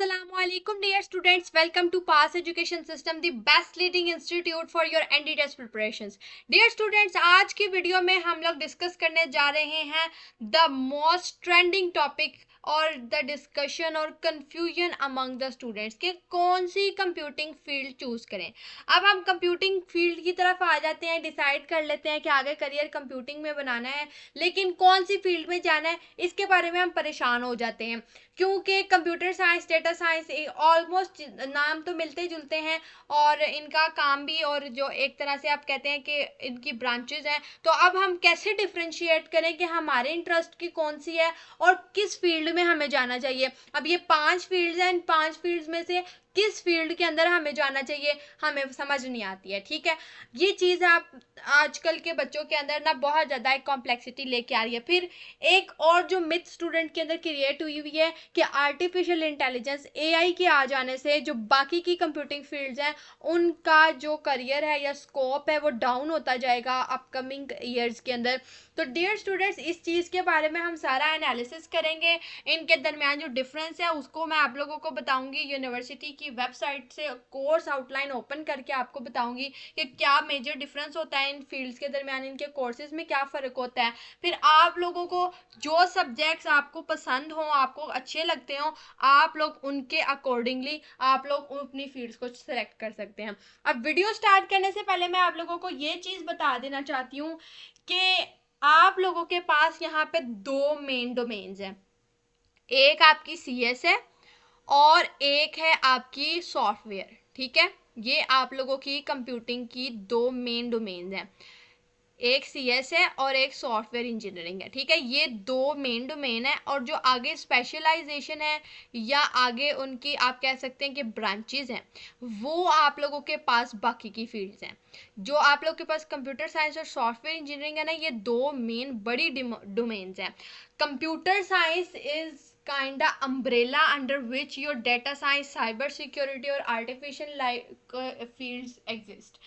Assalamualaikum dear students, welcome to Pass Education System, the best leading institute for your ND test preparations. Dear students, आज की video में हम लोग discuss करने जा रहे हैं द मोस्ट ट्रेंडिंग टॉपिक और द डिस्कशन और कंफ्यूजन अमंग द स्टूडेंट्स कि कौन सी कंप्यूटिंग फील्ड चूज करें। अब हम कंप्यूटिंग फील्ड की तरफ आ जाते हैं, डिसाइड कर लेते हैं कि आगे करियर कंप्यूटिंग में बनाना है, लेकिन कौन सी फील्ड में जाना है इसके बारे में हम परेशान हो जाते हैं, क्योंकि computer science, data science almost नाम तो मिलते जुलते हैं और इनका काम भी, और जो एक तरह से आप कहते हैं कि इनकी ब्रांचेज हैं। तो अब हम कैसे डिफ्रेंशिएट करें कि हमारे इंटरेस्ट की कौन सी है और किस फील्ड में हमें जाना चाहिए। अब ये 5 फील्ड्स हैं, इन 5 फील्ड्स में से किस फील्ड के अंदर हमें जाना चाहिए हमें समझ नहीं आती है। ठीक है, ये चीज़ आप आजकल के बच्चों के अंदर ना बहुत ज़्यादा एक कॉम्प्लेक्सिटी लेके आ रही है। फिर एक और जो मिथ स्टूडेंट के अंदर क्रिएट हुई हुई है कि आर्टिफिशियल इंटेलिजेंस, एआई के आ जाने से जो बाकी की कंप्यूटिंग फील्ड्स हैं उनका जो करियर है या स्कोप है वो डाउन होता जाएगा अपकमिंग ईयर्स के अंदर। तो डियर स्टूडेंट्स, इस चीज़ के बारे में हम सारा एनालिसिस करेंगे, इनके दरमियान जो डिफरेंस है उसको मैं आप लोगों को बताऊंगी, यूनिवर्सिटी की वेबसाइट से कोर्स आउटलाइन ओपन करके आपको बताऊंगी कि क्या मेजर डिफरेंस होता है इन फील्ड्स के दरमियान, इनके कोर्सेज में क्या फ़र्क होता है। फिर आप लोगों को जो सब्जेक्ट्स आपको पसंद हो, आपको अच्छे लगते हो, आप लोग उनके अकॉर्डिंगली आप लोग अपनी फील्ड्स को सिलेक्ट कर सकते हैं। अब वीडियो स्टार्ट करने से पहले मैं आप लोगों को ये चीज़ बता देना चाहती हूँ कि आप लोगों के पास यहाँ पे 2 मेन डोमेन्स हैं, एक आपकी सीएस है और एक है आपकी सॉफ्टवेयर। ठीक है, ये आप लोगों की कंप्यूटिंग की 2 मेन डोमेन्स हैं, एक सीएस है और एक सॉफ्टवेयर इंजीनियरिंग है। ठीक है, ये 2 मेन डोमेन है और जो आगे स्पेशलाइजेशन है या आगे उनकी आप कह सकते हैं कि ब्रांचेस हैं वो आप लोगों के पास बाकी की फील्ड्स हैं। जो आप लोग के पास कंप्यूटर साइंस और सॉफ्टवेयर इंजीनियरिंग है ना, ये 2 मेन बड़ी डोमेन्स हैं। Computer science is kind of umbrella under which your data science, cyber security और artificial fields exist.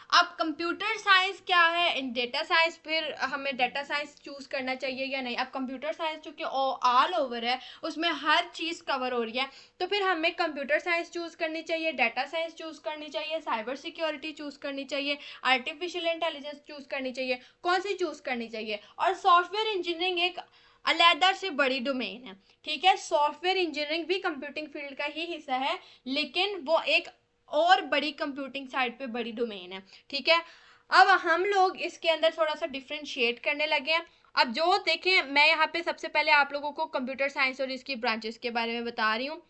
अब कंप्यूटर साइंस क्या है, इन डेटा साइंस, फिर हमें डेटा साइंस चूज करना चाहिए या नहीं। अब कंप्यूटर साइंस चूंकि ऑल ओवर है, उसमें हर चीज़ कवर हो रही है, तो फिर हमें कंप्यूटर साइंस चूज करनी चाहिए, डेटा साइंस चूज करनी चाहिए, साइबर सिक्योरिटी चूज करनी चाहिए, आर्टिफिशियल इंटेलिजेंस चूज करनी चाहिए, कौन सी चूज करनी चाहिए। और सॉफ्टवेयर इंजीनियरिंग एक अलहदा से बड़ी डोमेन है। ठीक है, सॉफ्टवेयर इंजीनियरिंग भी कंप्यूटिंग फील्ड का ही हिस्सा है, लेकिन वो एक और बड़ी कंप्यूटिंग साइड पे बड़ी डोमेन है। ठीक है, अब हम लोग इसके अंदर थोड़ा सा डिफ्रेंशिएट करने लगे हैं। अब जो देखें, मैं यहाँ पे सबसे पहले आप लोगों को कंप्यूटर साइंस और इसकी ब्रांचेस के बारे में बता रही हूँ।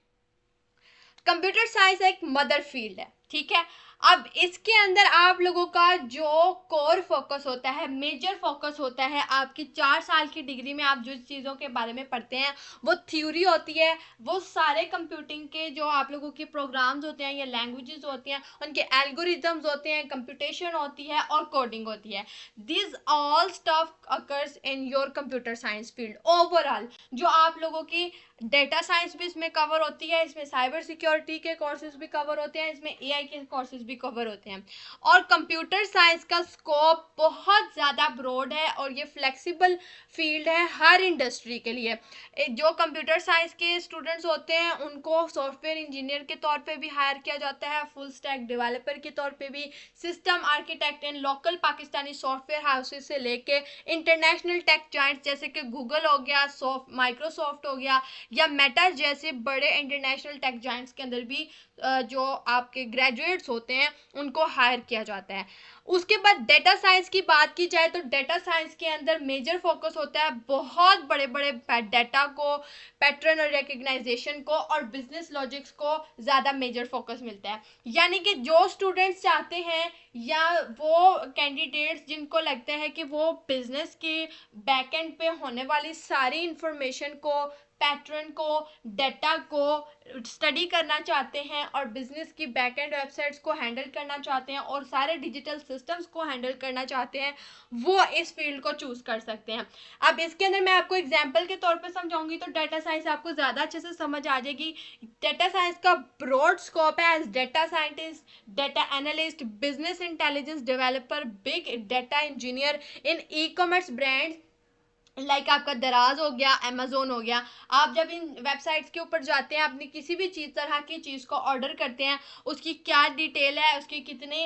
कंप्यूटर साइंस एक मदर फील्ड है। ठीक है, अब इसके अंदर आप लोगों का जो कोर फोकस होता है, मेजर फोकस होता है, आपकी 4 साल की डिग्री में आप जिस चीज़ों के बारे में पढ़ते हैं वो थ्योरी होती है, वो सारे कंप्यूटिंग के जो आप लोगों के प्रोग्राम्स होते हैं या लैंग्वेजेस होती हैं, उनके एल्गोरिथम्स होते हैं, कंप्यूटेशन होती है और कोडिंग होती है। This all stuff occurs in your computer science field. Overall जो आप लोगों की डेटा साइंस भी इसमें कवर होती है, इसमें साइबर सिक्योरिटी के कोर्सेज भी कवर होते हैं, इसमें एआई के कोर्सेज भी कवर होते हैं। और कंप्यूटर साइंस का स्कोप बहुत ज़्यादा ब्रॉड है और ये फ्लेक्सिबल फील्ड है हर इंडस्ट्री के लिए। जो कंप्यूटर साइंस के स्टूडेंट्स होते हैं उनको सॉफ्टवेयर इंजीनियर के तौर पे भी हायर किया जाता है, फुल स्टैक डेवलपर के तौर पे भी, सिस्टम आर्किटेक्ट इन लोकल पाकिस्तानी सॉफ्टवेयर हाउसेज से लेके इंटरनेशनल टेक जायंट्स जैसे कि गूगल हो गया, माइक्रोसॉफ्ट हो गया या मेटा जैसे बड़े इंटरनेशनल टेक जायंट्स के अंदर भी जो आपके ग्रेजुएट्स होते हैं उनको हायर किया जाता है। उसके बाद डेटा साइंस की बात की जाए तो डेटा साइंस के अंदर मेजर फोकस होता है बहुत बड़े बड़े डेटा को, पैटर्न और रिकग्नाइजेशन को और बिजनेस लॉजिक्स को ज़्यादा मेजर फोकस मिलता है। यानी कि जो स्टूडेंट्स चाहते हैं या वो कैंडिडेट्स जिनको लगता है कि वो बिजनेस के बैकएंड पे होने वाली सारी इंफॉर्मेशन को, पैटर्न को, डेटा को स्टडी करना चाहते हैं और बिजनेस की बैकएंड वेबसाइट्स को हैंडल करना चाहते हैं और सारे डिजिटल सिस्टम्स को हैंडल करना चाहते हैं, वो इस फील्ड को चूज कर सकते हैं। अब इसके अंदर मैं आपको एग्जांपल के तौर पे समझाऊंगी तो डेटा साइंस आपको ज़्यादा अच्छे से समझ आ जाएगी। डेटा साइंस का ब्रॉड स्कोप है as data scientist, data analyst, business intelligence developer, big data engineer in e commerce brands, like आपका दराज हो गया, अमेजोन हो गया। आप जब इन वेबसाइट्स के ऊपर जाते हैं, अपनी किसी भी चीज़ तरह की चीज़ को ऑर्डर करते हैं, उसकी क्या डिटेल है, उसकी कितने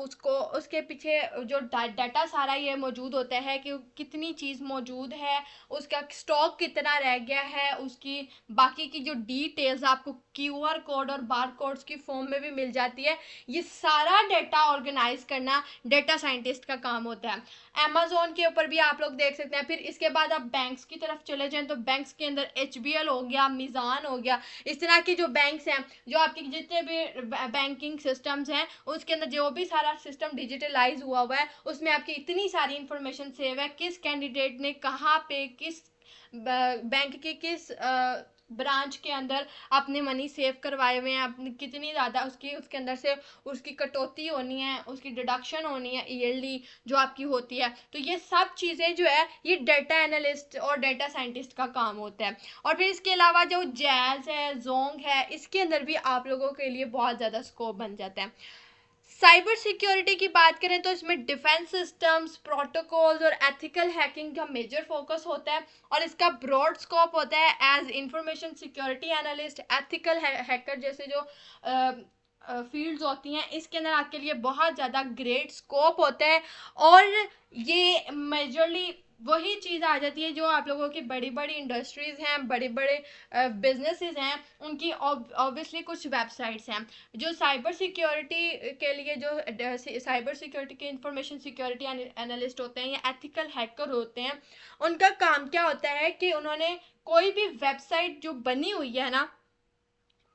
उसको उसके पीछे जो डाटा सारा ये मौजूद होता है कि कितनी चीज़ मौजूद है, उसका स्टॉक कितना रह गया है, उसकी बाकी की जो डिटेल्स आपको QR कोड और बार कोड्स की फॉर्म में भी मिल जाती है। ये सारा डाटा ऑर्गेनाइज करना डाटा साइंटिस्ट का काम होता है। अमेजोन के ऊपर भी आप लोग देख सकते हैं। फिर इसके बाद आप बैंक्स की तरफ चले जाएं तो बैंक्स के अंदर HBL हो गया, मीज़ान हो गया, इस तरह की जो बैंक्स हैं, जो आपके जितने भी बैंकिंग सिस्टम्स हैं, उसके अंदर जो भी सारा सिस्टम डिजिटलाइज हुआ है, उसमें आपकी इतनी सारी इंफॉर्मेशन सेव है, किस कैंडिडेट ने कहाँ पे किस बैंक के किस ब्रांच के अंदर अपने मनी सेव करवाए हुए हैं, अपनी कितनी ज़्यादा उसके अंदर से उसकी कटौती होनी है, उसकी डिडक्शन होनी है ईयरली जो आपकी होती है। तो ये सब चीज़ें जो है ये डाटा एनालिस्ट और डाटा साइंटिस्ट का काम होता है। और फिर इसके अलावा जो जैज़ है, जोंग है, इसके अंदर भी आप लोगों के लिए बहुत ज़्यादा स्कोप बन जाता है। साइबर सिक्योरिटी की बात करें तो इसमें डिफेंस सिस्टम्स, प्रोटोकॉल्स और एथिकल हैकिंग का मेजर फोकस होता है, और इसका ब्रॉड स्कोप होता है as information security analyst, ethical hacker जैसे जो फील्ड्स होती हैं, इसके अंदर आपके लिए बहुत ज़्यादा ग्रेट स्कोप होता है। और ये मेजरली वही चीज़ आ जाती है जो आप लोगों की बड़ी बड़ी इंडस्ट्रीज़ हैं, बड़े बड़े बिजनेसेस हैं, उनकी ऑब्वियसली कुछ वेबसाइट्स हैं। जो साइबर सिक्योरिटी के लिए जो साइबर सिक्योरिटी के इंफॉर्मेशन सिक्योरिटी एनालिस्ट होते हैं या एथिकल हैकर होते हैं, उनका काम क्या होता है कि उन्होंने कोई भी वेबसाइट जो बनी हुई है ना,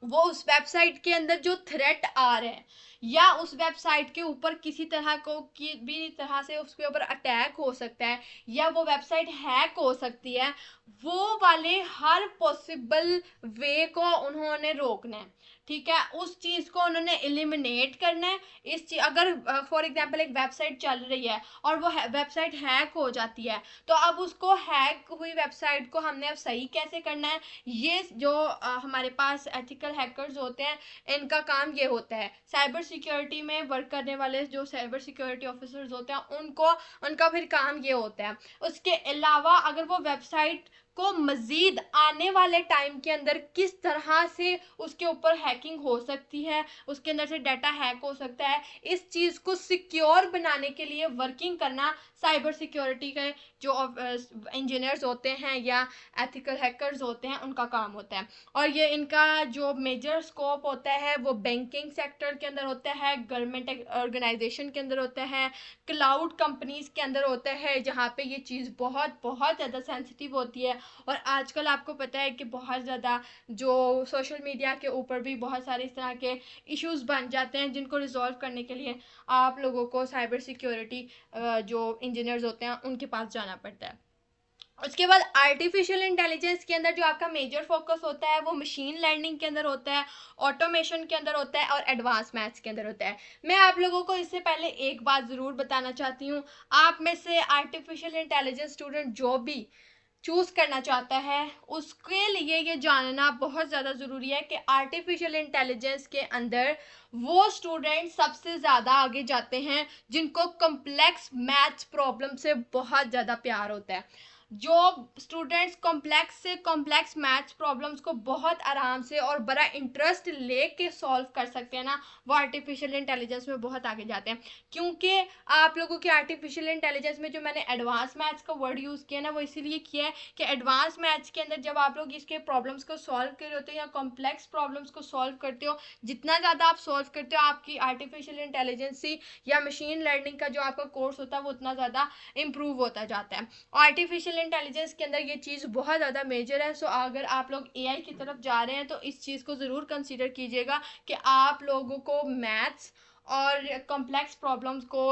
वो उस वेबसाइट के अंदर जो थ्रेट आ रहे हैं या उस वेबसाइट के ऊपर किसी तरह को की भी तरह से उसके ऊपर अटैक हो सकता है या वो वेबसाइट हैक हो सकती है, वो वाले हर पॉसिबल वे को उन्होंने रोकना है। ठीक है, उस चीज़ को उन्होंने एलिमिनेट करना है। इस चीज अगर फॉर एग्जांपल एक वेबसाइट चल रही है और वो वेबसाइट हैक हो जाती है, तो अब उसको हैक हुई वेबसाइट को हमने अब सही कैसे करना है, ये जो हमारे पास एथिकल हैकर्स होते हैं, इनका काम ये होता है। साइबर सिक्योरिटी में वर्क करने वाले जो साइबर सिक्योरिटी ऑफिसर्स होते हैं, उनका फिर काम ये होता है। उसके अलावा अगर वो वेबसाइट को मजीद आने वाले टाइम के अंदर किस तरह से उसके ऊपर हैकिंग हो सकती है, उसके अंदर से डाटा हैक हो सकता है, इस चीज़ को सिक्योर बनाने के लिए वर्किंग करना साइबर सिक्योरिटी के जो इंजीनियर्स होते हैं या एथिकल हैकर्स होते हैं, उनका काम होता है। और ये इनका जो मेजर स्कोप होता है वो बैंकिंग सेक्टर के अंदर होता है, गवर्नमेंट ऑर्गेनाइजेशन के अंदर होता है, क्लाउड कंपनीज के अंदर होता है, जहाँ पे ये चीज़ बहुत बहुत ज़्यादा सेंसिटिव होती है। और आजकल आपको पता है कि बहुत ज़्यादा जो सोशल मीडिया के ऊपर भी बहुत सारे इस तरह के इश्यूज बन जाते हैं, जिनको रिजॉल्व करने के लिए आप लोगों को साइबर सिक्योरिटी जो इंजीनियर्स होते हैं उनके पास जाना पड़ता है। उसके बाद आर्टिफिशियल इंटेलिजेंस के अंदर जो आपका मेजर फोकस होता है वो मशीन लर्निंग के अंदर होता है, ऑटोमेशन के अंदर होता है और एडवांस मैथ्स के अंदर होता है। मैं आप लोगों को इससे पहले एक बात ज़रूर बताना चाहती हूँ। आप में से आर्टिफिशियल इंटेलिजेंस स्टूडेंट जो भी चूज़ करना चाहता है, उसके लिए ये जानना बहुत ज़्यादा ज़रूरी है कि आर्टिफिशियल इंटेलिजेंस के अंदर वो स्टूडेंट सबसे ज़्यादा आगे जाते हैं जिनको कॉम्प्लेक्स मैथ्स प्रॉब्लम से बहुत ज़्यादा प्यार होता है। जो स्टूडेंट्स कॉम्प्लेक्स से कॉम्प्लेक्स मैथ्स प्रॉब्लम्स को बहुत आराम से और बड़ा इंटरेस्ट लेके सॉल्व कर सकते हैं ना, वो आर्टिफिशियल इंटेलिजेंस में बहुत आगे जाते हैं। क्योंकि आप लोगों की आर्टिफिशियल इंटेलिजेंस में जो मैंने एडवांस मैथ्स का वर्ड यूज़ किया ना, वो इसीलिए किया है कि एडवांस मैथ्स के अंदर जब आप लोग इसके प्रॉब्लम्स को सॉल्व कर रहे होते हो या कॉम्प्लेक्स प्रॉब्लम्स को सॉल्व करते हो, जितना ज़्यादा आप सॉल्व करते हो, आपकी आर्टिफिशियल इंटेलिजेंसी या मशीन लर्निंग का जो आपका कोर्स होता है वो उतना ज़्यादा इम्प्रूव होता जाता है। आर्टिफिशियल इंटेलिजेंस के अंदर ये चीज़ बहुत ज़्यादा मेजर है। सो अगर आप लोग AI की तरफ जा रहे हैं तो इस चीज़ को ज़रूर कंसीडर कीजिएगा कि आप लोगों को मैथ्स और कॉम्प्लेक्स प्रॉब्लम्स को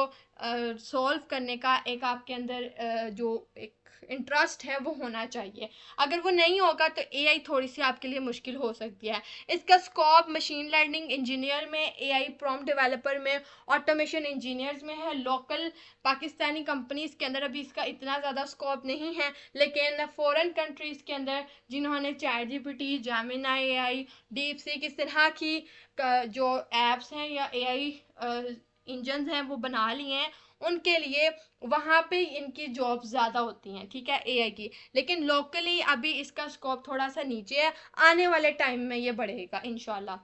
सॉल्व करने का एक आपके अंदर जो एक इंटरेस्ट है वो होना चाहिए। अगर वो नहीं होगा तो AI थोड़ी सी आपके लिए मुश्किल हो सकती है। इसका स्कोप मशीन लर्निंग इंजीनियर में, AI प्रॉम्प्ट डेवलपर में, ऑटोमेशन इंजीनियर्स में है। लोकल पाकिस्तानी कंपनीज के अंदर अभी इसका इतना ज़्यादा स्कोप नहीं है, लेकिन फॉरेन कंट्रीज़ के अंदर जिन्होंने ChatGPT, जेमिनी AI, DeepSeek इस तरह की जो एप्स हैं या AI इंजन्स हैं वो बना लिए हैं, उनके लिए वहाँ पे इनकी जॉब ज़्यादा होती हैं, ठीक है, एआई की। लेकिन लोकली अभी इसका स्कोप थोड़ा सा नीचे है, आने वाले टाइम में ये बढ़ेगा इंशाल्लाह।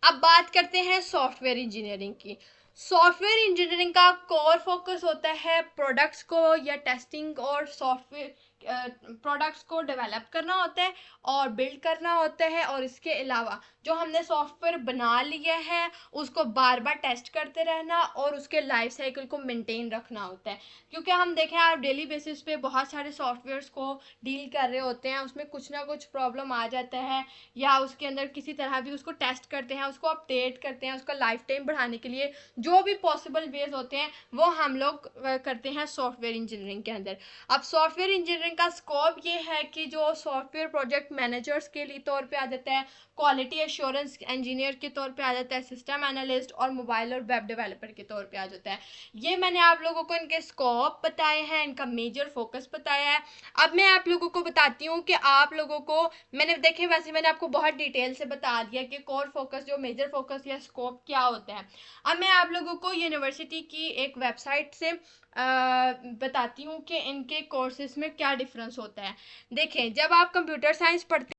अब बात करते हैं सॉफ्टवेयर इंजीनियरिंग की। सॉफ्टवेयर इंजीनियरिंग का कोर फोकस होता है प्रोडक्ट्स को या टेस्टिंग और सॉफ्टवेयर प्रोडक्ट्स को डेवलप करना होता है और बिल्ड करना होता है, और इसके अलावा जो हमने सॉफ्टवेयर बना लिया है उसको बार बार टेस्ट करते रहना और उसके लाइफ साइकिल को मेंटेन रखना होता है। क्योंकि हम देखें आप डेली बेसिस पे बहुत सारे सॉफ्टवेयर्स को डील कर रहे होते हैं, उसमें कुछ ना कुछ प्रॉब्लम आ जाता है या उसके अंदर किसी तरह भी उसको टेस्ट करते हैं, उसको अपडेट करते हैं, उसका लाइफ टाइम बढ़ाने के लिए जो भी पॉसिबल वेज होते हैं वो हम लोग करते हैं सॉफ्टवेयर इंजीनियरिंग के अंदर। अब सॉफ्टवेयर इंजीनियरिंग का स्कोप ये है कि जो सॉफ्टवेयर प्रोजेक्ट मैनेजर्स के लिए तौर पे आ जाता है, क्वालिटी एश्योरेंस इंजीनियर के तौर पे आ जाता है, सिस्टम एनालिस्ट और मोबाइल और वेब डेवलपर के तौर पे आ जाता है। ये मैंने आप लोगों को इनके स्कोप बताए हैं, इनका मेजर फोकस बताया है। अब मैं आप लोगों को बताती हूँ कि आप लोगों को, मैंने देखे वैसे मैंने आपको बहुत डिटेल से बता दिया कि कोर फोकस जो मेजर फोकस या स्कोप क्या होता है। अब मैं आप लोगों को यूनिवर्सिटी की एक वेबसाइट से बताती हूँ कि इनके कोर्सेज में क्या डिफरेंस होता है। देखें, जब आप कंप्यूटर साइंस पढ़ते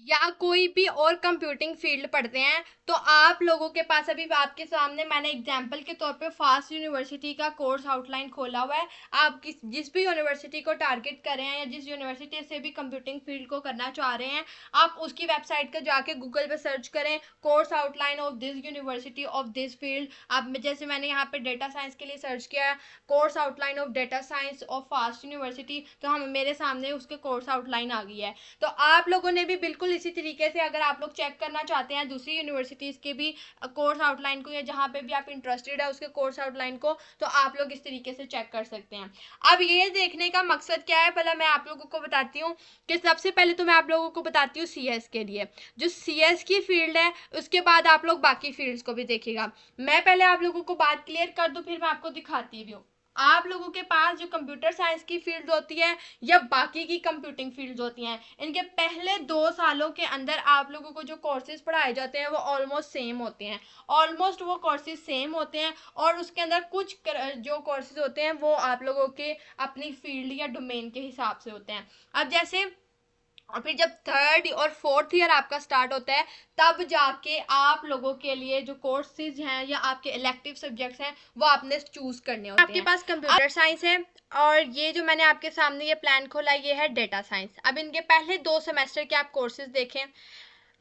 या कोई भी और कंप्यूटिंग फील्ड पढ़ते हैं तो आप लोगों के पास, अभी आपके सामने मैंने एग्जांपल के तौर पे फास्ट यूनिवर्सिटी का कोर्स आउटलाइन खोला हुआ है। आप जिस भी यूनिवर्सिटी को टारगेट कर रहे हैं या जिस यूनिवर्सिटी से भी कंप्यूटिंग फील्ड को करना चाह रहे हैं, आप उसकी वेबसाइट पर जाके गूगल पे सर्च करें course outline of this university of this field. आप जैसे मैंने यहाँ पे डेटा साइंस के लिए सर्च किया course outline of data science of fast university, तो हम मेरे सामने उसके कोर्स आउटलाइन आ गई है। तो आप लोगों ने भी बिल्कुल इसी तरीके से अगर आप लोग चेक करना चाहते हैं दूसरी यूनिवर्सिटीज़ के भी कोर्स आउटलाइन को या जहाँ पे भी आप इंटरेस्टेड है उसके कोर्स आउटलाइन को, तो आप लोग इस तरीके से चेक कर सकते हैं। अब ये देखने का मकसद क्या है, पहले मैं आप लोगों को बताती हूँ कि सबसे पहले तो मैं आप लोगों को बताती हूँ सीएस के लिए, जो सीएस की फील्ड है, उसके बाद आप लोग बाकी फील्ड्स को भी देखिएगा। मैं पहले आप लोगों को बात क्लियर कर दूँ फिर मैं आपको दिखाती भी हूँ। आप लोगों के पास जो कंप्यूटर साइंस की फील्ड होती है या बाकी की कंप्यूटिंग फील्ड्स होती हैं, इनके पहले 2 सालों के अंदर आप लोगों को जो कोर्सेज पढ़ाए जाते हैं वो ऑलमोस्ट सेम होते हैं, ऑलमोस्ट वो कोर्सेज सेम होते हैं। और उसके अंदर कुछ जो कोर्सेज होते हैं वो आप लोगों के अपनी फील्ड या डोमेन के हिसाब से होते हैं। अब जैसे, और फिर जब थर्ड और फोर्थ ईयर आपका स्टार्ट होता है तब जाके आप लोगों के लिए जो कोर्सेज हैं या आपके इलेक्टिव सब्जेक्ट्स हैं वो आपने चूज करने होते हैं। आपके पास कंप्यूटर साइंस है और ये जो मैंने आपके सामने ये प्लान खोला ये है डेटा साइंस। अब इनके पहले 2 सेमेस्टर के आप कोर्सेज देखें,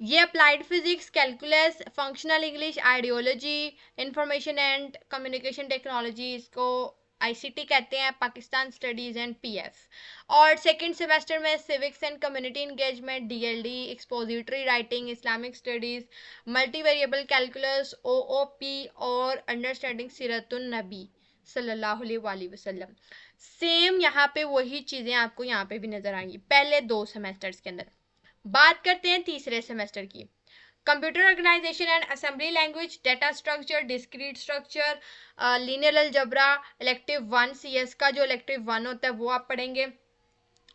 ये applied physics, calculus, functional English, ideology, information and communication technology, इसको आईसीटी कहते हैं, पाकिस्तान स्टडीज एंड पीएफ। और सेकंड सेमेस्टर में civics and community engagement, DLD, expository writing, Islamic studies, multi variable calculus, OOP और अंडरस्टैंडिंग सीरतुन नबी सल्लल्लाहु अलैहि वसल्लम। सेम यहाँ पे वही चीज़ें आपको यहाँ पे भी नजर आएंगी पहले 2 सेमेस्टर्स के अंदर। बात करते हैं तीसरे सेमेस्टर की, computer organisation and assembly language, data structure, discrete structure, linear algebra, elective 1 CS का जो इलेक्टिव 1 होता है वो आप पढ़ेंगे।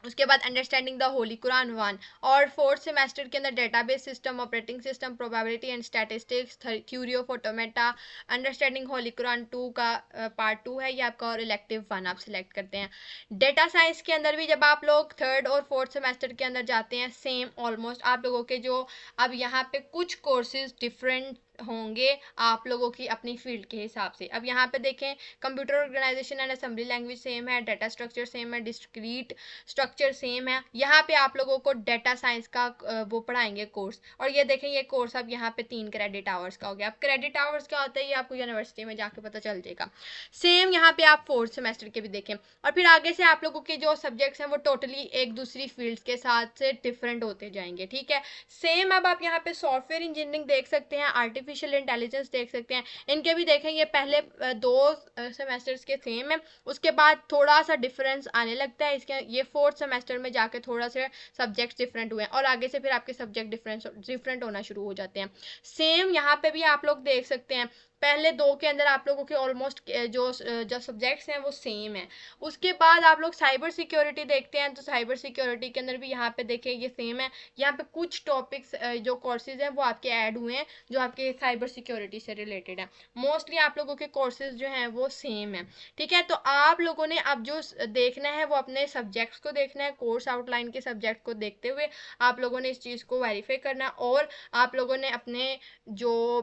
उसके बाद अंडरस्टैंडिंग द होली कुरान 1, और फोर्थ सेमेस्टर के अंदर database system, operating system, probability and statistics, theory of automata, understanding Holi Quran 2 का पार्ट 2 है ये आपका, और इलेक्टिव 1 आप सिलेक्ट करते हैं। डेटा साइंस के अंदर भी जब आप लोग थर्ड और फोर्थ सेमेस्टर के अंदर जाते हैं सेम ऑलमोस्ट आप लोगों के जो, अब यहाँ पे कुछ कोर्सेज डिफरेंट होंगे आप लोगों की अपनी फील्ड के हिसाब से। अब यहाँ पे देखें computer organisation and assembly language same है, डेटा स्ट्रक्चर सेम है, डिस्क्रीट स्ट्रक्चर सेम है। यहाँ पे आप लोगों को डेटा साइंस का वो पढ़ाएंगे कोर्स, और ये देखें ये कोर्स अब यहाँ पे 3 क्रेडिट आवर्स का हो गया। अब क्रेडिट आवर्स क्या होता है ये आपको यूनिवर्सिटी में जाके पता चल जाएगा। सेम यहाँ पे आप फोर्थ सेमेस्टर के भी देखें, और फिर आगे से आप लोगों के जो सब्जेक्ट्स हैं वो टोटली एक दूसरी फील्ड के साथ से डिफरेंट होते जाएंगे, ठीक है। सेम अब आप यहाँ पे सॉफ्टवेयर इंजीनियरिंग देख सकते हैं, आर्टिफिशियल इंटेलिजेंस देख सकते हैं, इनके भी देखें ये पहले 2 सेमेस्टर्स के सेम है, उसके बाद थोड़ा सा डिफरेंस आने लगता है इसके, ये फोर्थ सेमेस्टर में जाके थोड़ा सा सब्जेक्ट डिफरेंट हुए हैं और आगे से फिर आपके सब्जेक्ट डिफरेंट होना शुरू हो जाते हैं। सेम यहाँ पे भी आप लोग देख सकते हैं पहले दो के अंदर आप लोगों के ऑलमोस्ट जो जो सब्जेक्ट्स हैं वो सेम है। उसके बाद आप लोग साइबर सिक्योरिटी देखते हैं, तो साइबर सिक्योरिटी के अंदर भी यहाँ पे देखें ये सेम है। यहाँ पे कुछ टॉपिक्स जो कोर्सेज हैं वो आपके ऐड हुए हैं जो आपके साइबर सिक्योरिटी से रिलेटेड है। मोस्टली आप लोगों के कोर्सेज जो हैं वो सेम है, ठीक है। तो आप लोगों ने अब जो देखना है वो अपने सब्जेक्ट्स को देखना है, कोर्स आउटलाइन के सब्जेक्ट को देखते हुए आप लोगों ने इस चीज़ को वेरीफाई करना है और आप लोगों ने अपने जो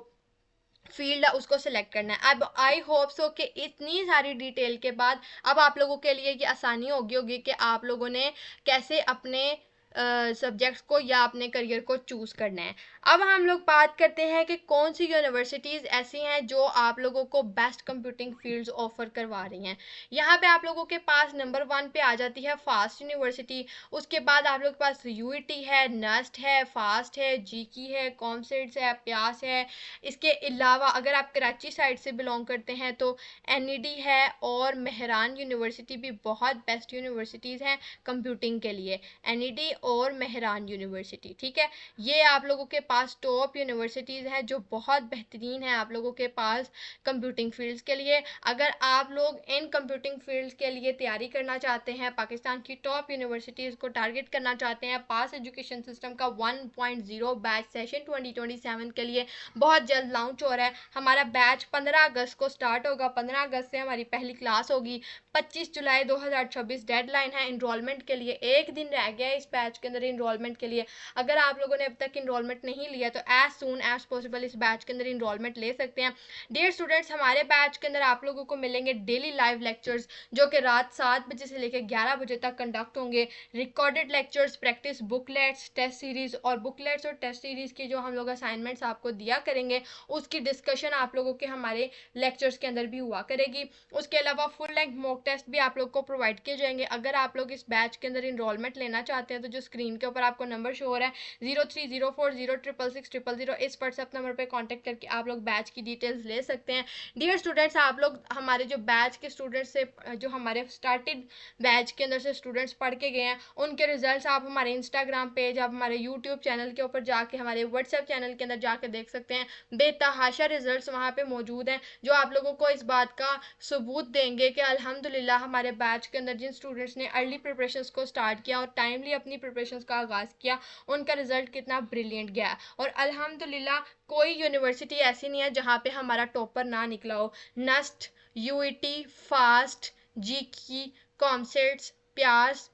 फील्ड है उसको सिलेक्ट करना है। अब आई होप सो कि इतनी सारी डिटेल के बाद अब आप लोगों के लिए ये आसानी होगी कि आप लोगों ने कैसे अपने सब्जेक्ट्स को या अपने करियर को चूज करना है। अब हम लोग बात करते हैं कि कौन सी यूनिवर्सिटीज़ ऐसी हैं जो आप लोगों को बेस्ट कंप्यूटिंग फील्ड्स ऑफर करवा रही हैं। यहाँ पे आप लोगों के पास नंबर 1 पे आ जाती है फास्ट यूनिवर्सिटी। उसके बाद आप लोग के पास यूईटी है, नस्ट है, फास्ट है, जीकी है, कॉमसेट्स है, प्यास है। इसके अलावा अगर आप कराची साइड से बिलोंग करते हैं तो एनईडी है और मेहरान यूनिवर्सिटी भी बहुत बेस्ट यूनिवर्सिटीज़ हैं कंप्यूटिंग के लिए। एनईडी और मेहरान यूनिवर्सिटी, ठीक है। ये आप लोगों के पास टॉप यूनिवर्सिटीज़ हैं जो बहुत बेहतरीन है आप लोगों के पास कंप्यूटिंग फील्ड्स के लिए। अगर आप लोग इन कंप्यूटिंग फील्ड्स के लिए तैयारी करना चाहते हैं, पाकिस्तान की टॉप यूनिवर्सिटीज़ को टारगेट करना चाहते हैं, पास एजुकेशन सिस्टम का 1.0 बैच सेशन 2027 के लिए बहुत जल्द लॉन्च हो रहा है। हमारा बैच 15 अगस्त को स्टार्ट होगा, 15 अगस्त से हमारी पहली क्लास होगी। 25 जुलाई 2026 डेडलाइन है इनरोलमेंट के लिए। एक दिन रह गया है इस बैच के अंदर इनरोलमेंट के लिए। अगर आप लोगों ने अब तक इनरोलमेंट नहीं लिया तो एज सून एज पॉसिबल इस बैच के अंदर इनरोलमेंट ले सकते हैं। डियर स्टूडेंट्स, हमारे बैच के अंदर आप लोगों को मिलेंगे डेली लाइव लेक्चर्स जो कि रात 7 बजे से लेकर 11 बजे तक कंडक्ट होंगे। Recorded lectures, practice booklets, test series और बुकलेट्स और टेस्ट सीरीज की जो हम लोग असाइनमेंट्स आपको दिया करेंगे उसकी डिस्कशन आप लोगों के हमारे लेक्चर्स के अंदर भी हुआ करेगी। उसके अलावा फुल लेंथ मॉक टेस्ट भी आप लोग को प्रोवाइड किए जाएंगे। अगर आप लोग इस बैच के अंदर इनरोलमेंट लेना चाहते हैं तो जो स्क्रीन के ऊपर आपको नंबर शो हो रहा है 0304066600, इस व्हाट्सएप नंबर पर कॉन्टेक्ट करके आप लोग बैच की डिटेल्स ले सकते हैं। डियर स्टूडेंट्स, आप लोग हमारे जो बैच के स्टूडेंट्स से जो हमारे स्टार्टेड बैच के अंदर से स्टूडेंट्स पढ़ के गए हैं उनके रिजल्ट्स आप हमारे इंस्टाग्राम पेज, आप हमारे यूट्यूब चैनल के ऊपर जाके, हमारे व्हाट्सएप चैनल के अंदर जाके देख सकते हैं। बेतहाशा रिजल्ट्स वहाँ पे मौजूद हैं जो आप लोगों को इस बात का सबूत देंगे कि अल्हम्दुलिल्लाह हमारे बैच के अंदर जिन स्टूडेंट्स ने अर्ली प्रिपरेशंस को स्टार्ट किया और टाइमली अपनी प्रिपरेशंस का आगाज़ किया उनका रिजल्ट कितना ब्रिलियंट गया। और अल्हम्दुलिल्लाह कोई यूनिवर्सिटी ऐसी नहीं है जहाँ पे हमारा टॉपर ना निकला हो। नस्ट, यूईटी, फास्ट, जीकी, कॉमसेट्स, प्यास,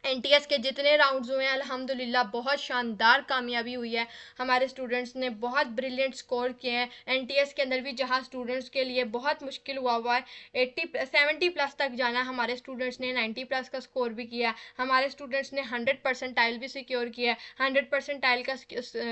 एनटीएस के जितने राउंड्स हुए हैं अल्हम्दुलिल्लाह बहुत शानदार कामयाबी हुई है। हमारे स्टूडेंट्स ने बहुत ब्रिलियंट स्कोर किए हैं एनटीएस के अंदर भी, जहां स्टूडेंट्स के लिए बहुत मुश्किल हुआ है 70 प्लस तक जाना। हमारे स्टूडेंट्स ने 90 प्लस का स्कोर भी किया। हमारे स्टूडेंट्स ने 100 परसेंटाइल भी सिक्योर किया है। 100 परसेंटाइल का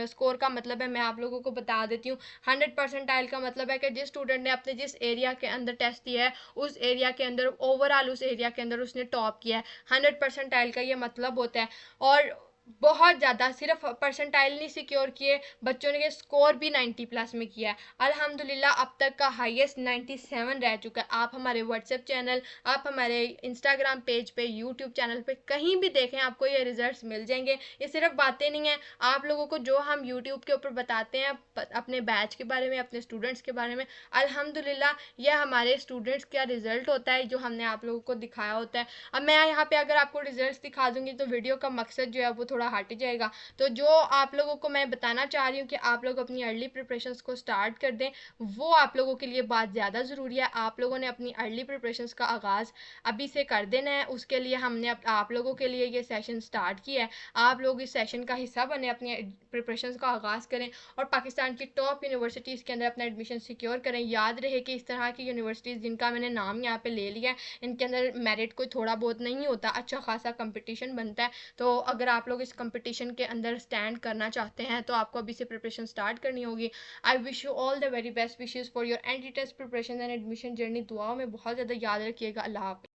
स्कोर का मतलब है, मैं आप लोगों को बता देती हूँ, 100 परसेंटाइल का मतलब है कि जिस स्टूडेंट ने अपने जिस एरिया के अंदर टेस्ट दिया है उस एरिया के अंदर ओवरऑल उस एरिया के अंदर उसने टॉप किया है। 100 परसेंटाइल का ये मतलब होता है। और बहुत ज़्यादा सिर्फ परसेंटाइल नहीं सिक्योर किए, बच्चों ने स्कोर भी 90 प्लस में किया है। अल्हम्दुलिल्लाह अब तक का हाईएस्ट 97 रह चुका है। आप हमारे व्हाट्सएप चैनल, आप हमारे इंस्टाग्राम पेज पे, यूट्यूब चैनल पे कहीं भी देखें आपको ये रिजल्ट्स मिल जाएंगे। ये सिर्फ बातें नहीं हैं, आप लोगों को जो हम यूट्यूब के ऊपर बताते हैं अपने बैच के बारे में, अपने स्टूडेंट्स के बारे में, अल्हम्दुलिल्लाह यह हमारे स्टूडेंट्स का रिजल्ट होता है जो हमने आप लोगों को दिखाया होता है। अब मैं यहाँ पे अगर आपको रिजल्ट दिखा दूंगी तो वीडियो का मकसद जो है वो थोड़ा हट जाएगा। तो जो आप लोगों को मैं बताना चाह रही हूँ कि आप लोग अपनी अर्ली प्रिपरेशंस को स्टार्ट कर दें, वो आप लोगों के लिए बात ज़्यादा ज़रूरी है। आप लोगों ने अपनी अर्ली प्रिपरेशंस का आगाज़ अभी से कर देना है। उसके लिए हमने आप लोगों के लिए ये सेशन स्टार्ट किया है। आप लोग इस सेशन का हिस्सा बने, अपनी प्रिपरेशंस का आगाज़ करें और पाकिस्तान की टॉप यूनिवर्सिटीज़ के अंदर अपना एडमिशन सिक्योर करें। याद रहे कि इस तरह की यूनिवर्सिटीज़ जिनका मैंने नाम यहाँ पे ले लिया है इनके अंदर मेरिट कोई थोड़ा बहुत नहीं होता, अच्छा खासा कंपटीशन बनता है। तो अगर आप लोग इस कंपटीशन के अंदर स्टैंड करना चाहते हैं तो आपको अभी से प्रिपरेशन स्टार्ट करनी होगी। I wish you all the very best wishes for your entry test preparation and admission journey. दुआओं में बहुत ज़्यादा याद रखिएगा। अल्लाह हाफ़िज़।